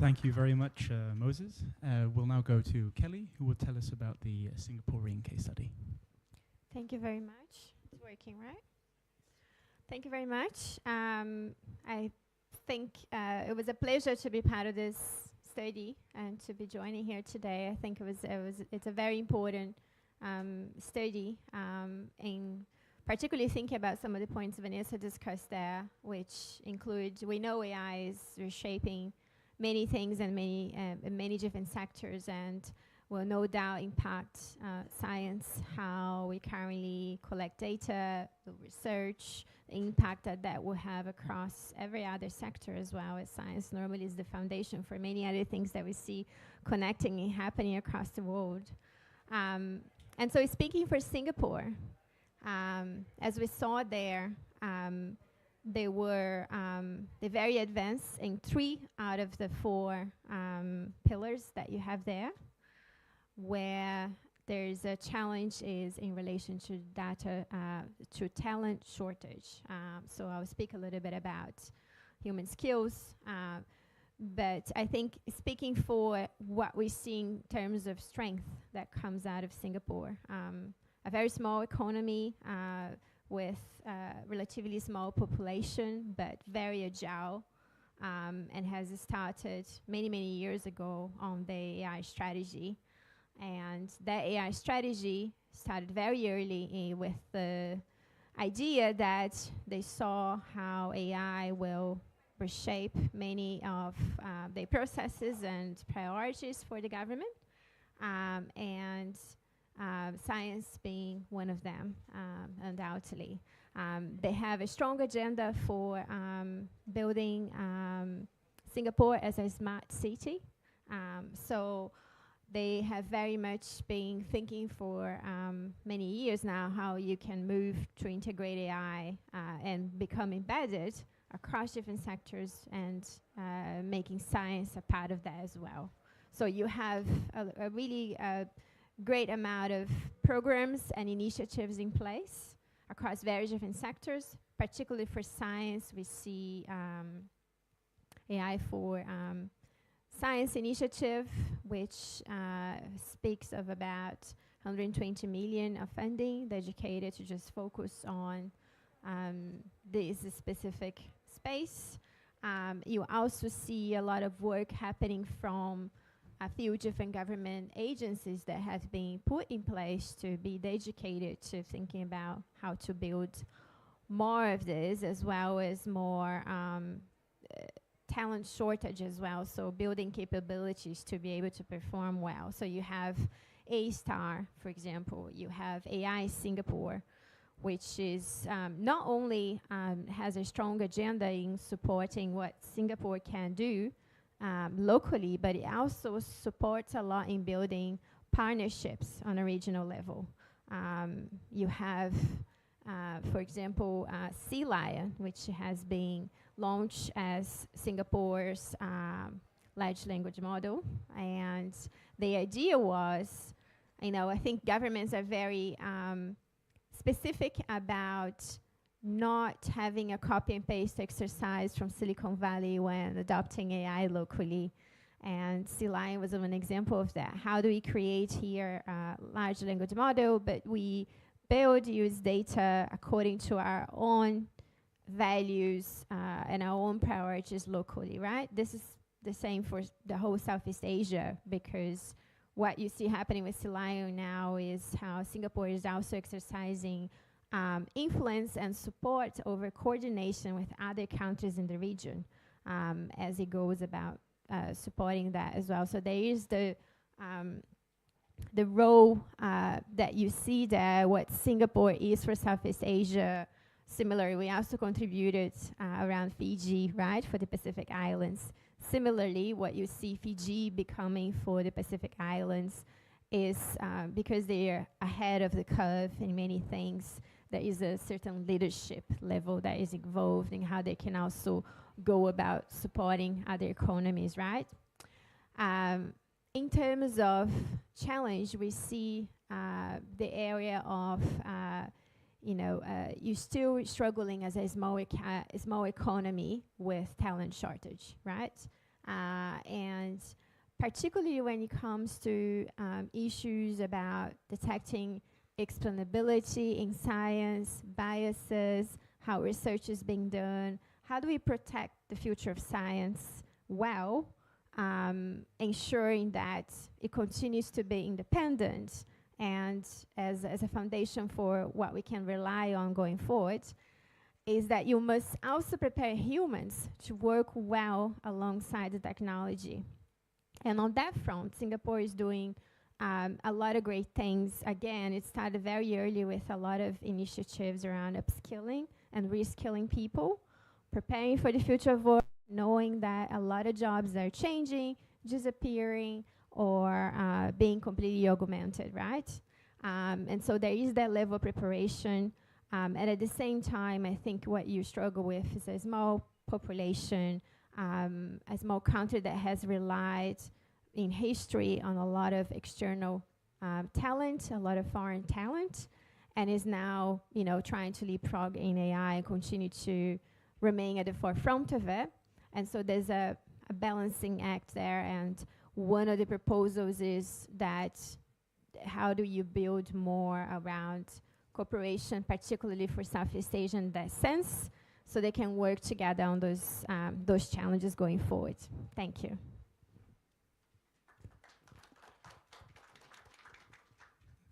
Thank you very much, Moses. We'll now go to Kelly, who will tell us about the Singaporean case study. Thank you very much. It's working, right? Thank you very much. I think it was a pleasure to be part of this study and to be joining here today. I think it's a very important study, in particularly thinking about some of the points Vanessa discussed there, which include, we know AI is reshaping many things and many different sectors, and will no doubt impact science, how we currently collect data, the research, the impact that will have across every other sector as well, as science normally is the foundation for many other things that we see connecting and happening across the world. And so speaking for Singapore, as we saw there, they were very advanced in 3 out of the 4 pillars that you have there, where there's a challenge is in relation to data, to talent shortage. So I'll speak a little bit about human skills, but I think speaking for what we see in terms of strength that comes out of Singapore, a very small economy with relatively small population, but very agile, and has started many years ago on the AI strategy. And that AI strategy started very early with the idea that they saw how AI will reshape many of the processes and priorities for the government, and science being one of them, undoubtedly. They have a strong agenda for building Singapore as a smart city. So they have very much been thinking for many years now how you can move to integrate AI and become embedded across different sectors, and making science a part of that as well. So you have a really great amount of programs and initiatives in place across various different sectors. Particularly for science, we see AI for Science Initiative, which speaks of about 120 million of funding dedicated to just focus on this specific space. You also see a lot of work happening from a few different government agencies that have been put in place to be dedicated to thinking about how to build more of this, as well as more talent shortage as well, so building capabilities to be able to perform well. So you have A*STAR, for example, you have AI Singapore, which is not only has a strong agenda in supporting what Singapore can do locally, but it also supports a lot in building partnerships on a regional level. You have, for example, Sea Lion, which has been launched as Singapore's large language model. And the idea was, I think governments are very specific about not having a copy and paste exercise from Silicon Valley when adopting AI locally. And Sea Lion was an example of that. How do we create here a large language model, but we use data according to our own values and our own priorities locally, right? This is the same for the whole Southeast Asia, because what you see happening with Sea Lion now is how Singapore is also exercising influence and support over coordination with other countries in the region, as it goes about supporting that as well. So there is the role that you see there, what Singapore is for Southeast Asia. Similarly, we also contributed around Fiji, right, for the Pacific Islands. Similarly, what you see Fiji becoming for the Pacific Islands is because they are ahead of the curve in many things. There is a certain leadership level that is involved in how they can also go about supporting other economies, right? In terms of challenge, we see the area of, you're still struggling as a small economy with talent shortage, right? And particularly when it comes to issues about detecting explainability in science, biases, how research is being done, how do we protect the future of science well, ensuring that it continues to be independent and as a foundation for what we can rely on going forward, is that you must also prepare humans to work well alongside the technology. And on that front, Singapore is doing a lot of great things. Again, it started very early with a lot of initiatives around upskilling and reskilling people, preparing for the future of work, knowing that a lot of jobs are changing, disappearing, or being completely augmented, right? And so there is that level of preparation. And at the same time, I think what you struggle with is a small population, a small country that has relied in history on a lot of external talent, a lot of foreign talent, and is now, trying to leapfrog in AI and continue to remain at the forefront of it. And so there's a balancing act there. And one of the proposals is that how do you build more around cooperation, particularly for Southeast Asia in that sense, so they can work together on those challenges going forward. Thank you.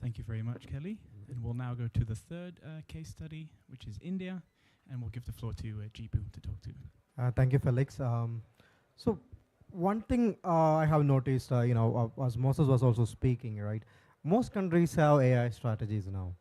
Thank you very much, Kelly. And we'll now go to the third case study, which is India, and we'll give the floor to Jibu to talk to. Thank you, Felix. So one thing I have noticed, as Moses was also speaking, right? Most countries have AI strategies now.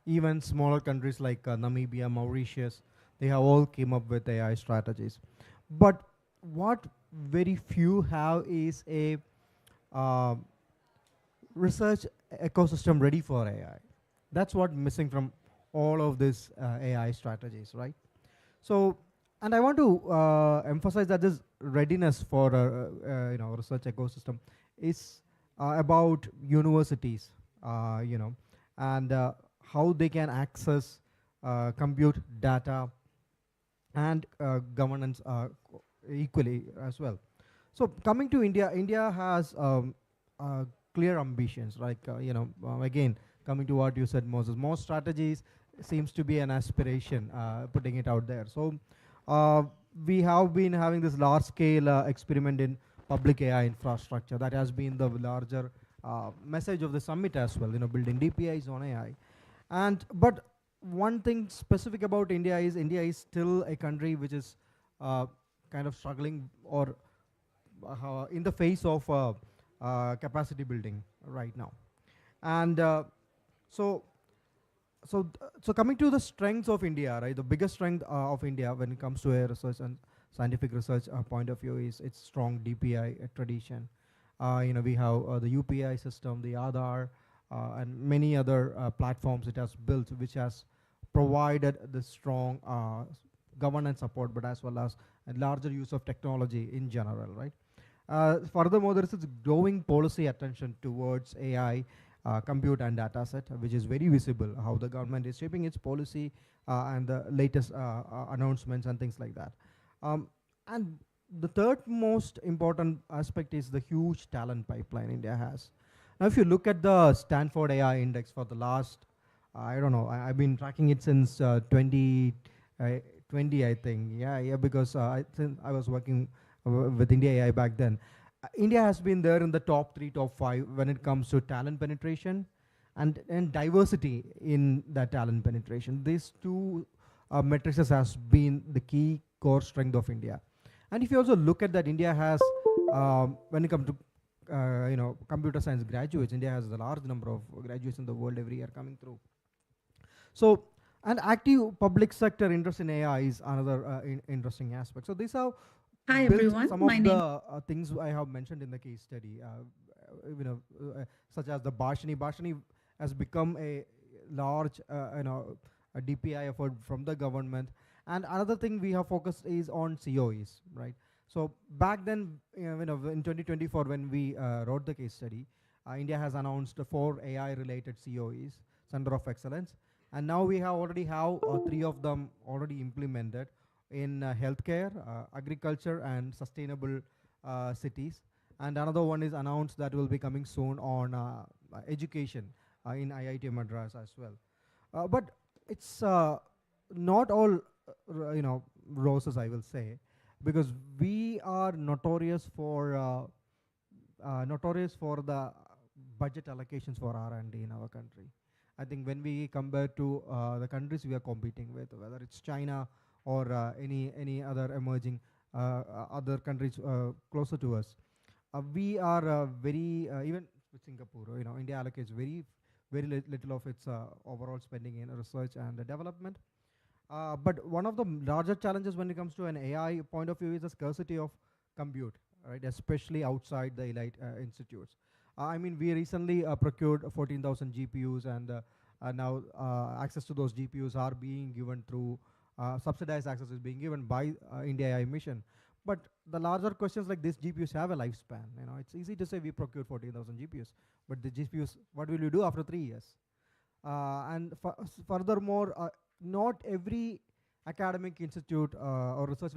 Even smaller countries like Namibia, Mauritius, they have all came up with AI strategies. But what very few have is a research ecosystem ready for AI. That's what missing from all of these AI strategies, right? So, and I want to emphasize that this readiness for research ecosystem is about universities, and how they can access compute data and governance equally as well. So coming to India, India has clear ambitions, like, again, coming to what you said, Moses, more strategies seems to be an aspiration, putting it out there. So we have been having this large scale experiment in public AI infrastructure. That has been the larger message of the summit as well, building DPIs on AI. But one thing specific about India is still a country which is kind of struggling or in the face of capacity building right now. And so coming to the strengths of India, right? The biggest strength of India when it comes to a research and scientific research point of view is its strong DPI tradition. We have the UPI system, the Aadhaar, and many other platforms it has built, which has provided the strong governance support, but as well as a larger use of technology in general, right? Furthermore, there is this growing policy attention towards AI, compute and data set, which is very visible, how the government is shaping its policy and the latest announcements and things like that. And the third most important aspect is the huge talent pipeline India has. Now, if you look at the Stanford AI Index for the last, I don't know, I've been tracking it since 2020, I think. Yeah, because I was working with India AI back then. India has been there in the top 3, top 5 when it comes to talent penetration and diversity in that talent penetration. These two matrices has been the key core strength of India. And if you also look at that, India has, when it comes to computer science graduates, India has a large number of graduates in the world every year coming through. So, and active public sector interest in AI is another interesting aspect. So these are Hi everyone, some of the things I have mentioned in the case study, such as the Bharshini. Bharshini has become a large, a DPI effort from the government. And another thing we have focused is on COEs, right? So back then, in 2024, when we wrote the case study, India has announced 4 AI-related COEs, Center of Excellence, and now we have already have 3 of them already implemented in healthcare, agriculture, and sustainable cities. and another one is announced that will be coming soon on education in IIT Madras as well. But it's not all roses, I will say, because we are notorious for the budget allocations for R&D in our country. I think when we compare to the countries we are competing with, whether it's China or any other emerging other countries closer to us, we are very even with Singapore. India allocates very little of its overall spending in research and development. But one of the larger challenges when it comes to an AI point of view is the scarcity of compute, right? Especially outside the elite institutes. I mean, we recently procured 14,000 GPUs, and now access to those GPUs are being given through subsidized access is being given by India AI Mission. But the larger questions like these GPUs have a lifespan. It's easy to say we procured 14,000 GPUs, but the GPUs, what will you do after 3 years? And furthermore, not every academic institute or research